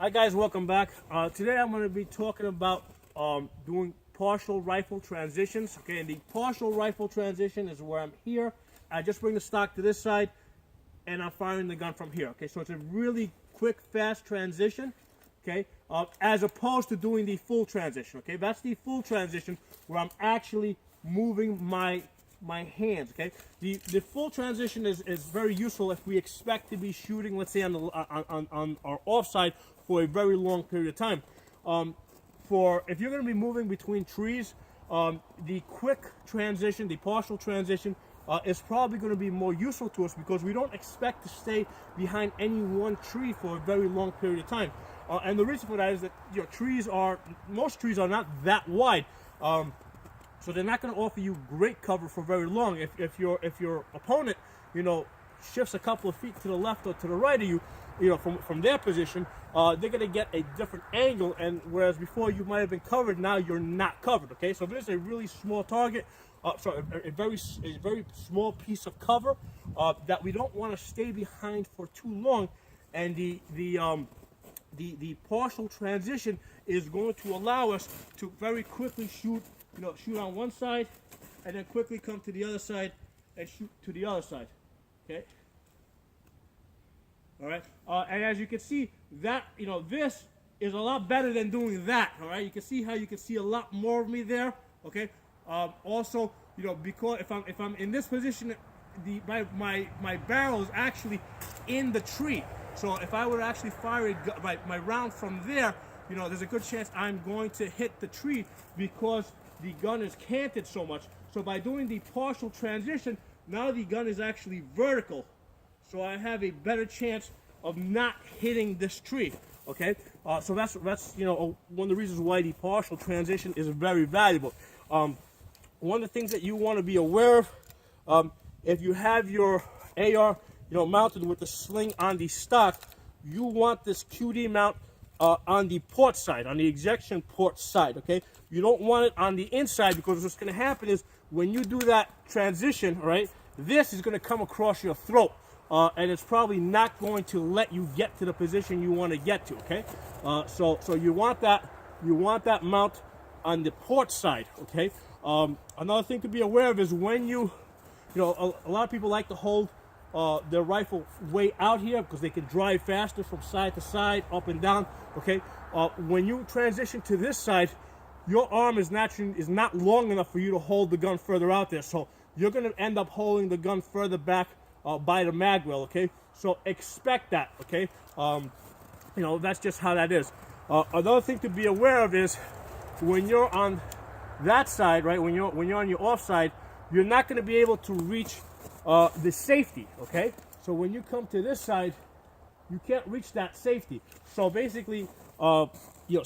Hi guys, welcome back. Today I'm going to be talking about doing partial rifle transitions. Okay, and the partial rifle transition is where I'm here. I just bring the stock to this side, and I'm firing the gun from here. Okay, so it's a really quick, fast transition. Okay, as opposed to doing the full transition. Okay, that's the full transition where I'm actually moving my hands. Okay, the full transition is very useful if we expect to be shooting, let's say on our offside for a very long period of time. If you're going to be moving between trees, the quick transition, the partial transition, is probably going to be more useful to us because we don't expect to stay behind any one tree for a very long period of time. And the reason for that is that most trees are not that wide. So they're not going to offer you great cover for very long. If your opponent, shifts a couple of feet to the left or to the right of you, from their position, they're going to get a different angle. And whereas before you might have been covered, now you're not covered. Okay, so if it's a really small target, a very small piece of cover that we don't want to stay behind for too long, and the partial transition is going to allow us to very quickly shoot on one side and then quickly come to the other side and shoot to the other side. Okay. All right. And as you can see, that this is a lot better than doing that. All right. You can see how you can see a lot more of me there. Okay. Also, because if I'm in this position, my barrel is actually in the tree. So if I were to actually fire my round from there, there's a good chance I'm going to hit the tree because the gun is canted so much. So by doing the partial transition, now the gun is actually vertical. So I have a better chance of not hitting this tree. Okay, so that's one of the reasons why the partial transition is very valuable. One of the things that you want to be aware of, if you have your AR mounted with the sling on the stock, you want this QD mount on the port side, on the ejection port side. Okay, you don't want it on the inside because what's going to happen is when you do that transition, right, this is going to come across your throat, and it's probably not going to let you get to the position you want to get to. Okay, so you want that mount on the port side. Okay, another thing to be aware of is when a lot of people like to hold their rifle way out here because they can drive faster from side to side, up and down. Okay, when you transition to this side, your arm is not long enough for you to hold the gun further out there, so you're going to end up holding the gun further back by the mag rail. Okay, so expect that. Okay, that's just how that is. Another thing to be aware of is when you're on that side, right? When you're on your off side, you're not going to be able to reach the safety. Okay, so when you come to this side, you can't reach that safety. So basically, you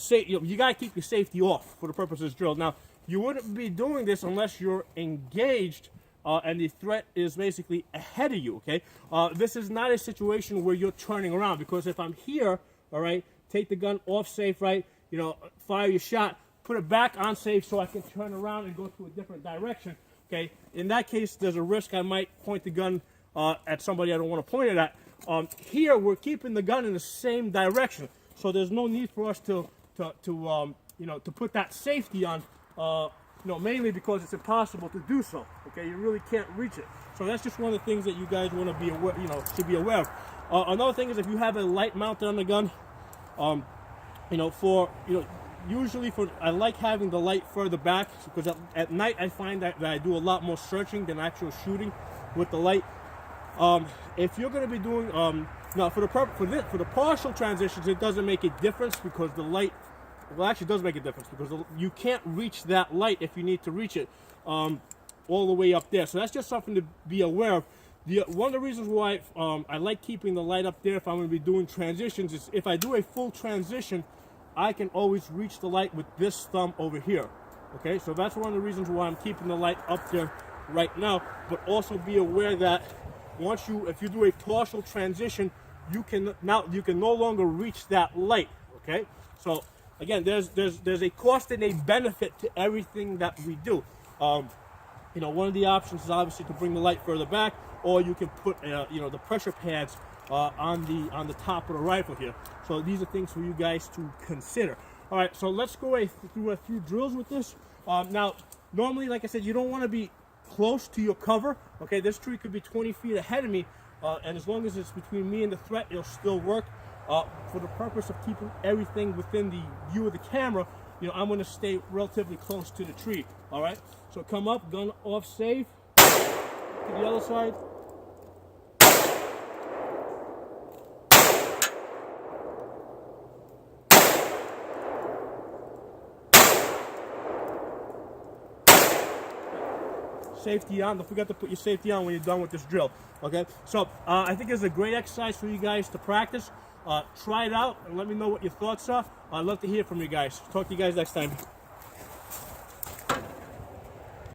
gotta keep your safety off for the purpose of this drill. Now, you wouldn't be doing this unless you're engaged and the threat is basically ahead of you. Okay, this is not a situation where you're turning around, because if I'm here, all right, take the gun off safe, right? Fire your shot, put it back on safe so I can turn around and go to a different direction. Okay, in that case, there's a risk I might point the gun at somebody I don't want to point it at. Here, we're keeping the gun in the same direction, so there's no need for us to put that safety on. Mainly because it's impossible to do so. Okay, you really can't reach it. So that's just one of the things that you guys want to be aware, should be aware of. Another thing is if you have a light mounted on the gun, usually I like having the light further back because at night I find that I do a lot more searching than actual shooting with the light. If you're going to be doing now for the partial transitions, it doesn't make a difference because the light, well, actually it does make a difference because you can't reach that light if you need to reach it all the way up there. So that's just something to be aware of. One of the reasons why I like keeping the light up there if I'm going to be doing transitions is if I do a full transition, I can always reach the light with this thumb over here. Okay, so that's one of the reasons why I'm keeping the light up there right now. But also be aware that if you do a partial transition, you can no longer reach that light. Okay, so again, there's a cost and a benefit to everything that we do. You know, one of the options is obviously to bring the light further back, or you can put you know, the pressure pads on the top of the rifle here. So these are things for you guys to consider. All right, so let's go through a few drills with this. Now, normally, like I said, you don't want to be close to your cover. Okay, this tree could be 20 feet ahead of me, and as long as it's between me and the threat, it'll still work. For the purpose of keeping everything within the view of the camera, you know, I'm going to stay relatively close to the tree. All right, so come up, gun off safe, to the other side. Safety on. Don't forget to put your safety on when you're done with this drill. Okay, so I think it's a great exercise for you guys to practice. Try it out and let me know what your thoughts are. I'd love to hear from you guys. Talk to you guys next time.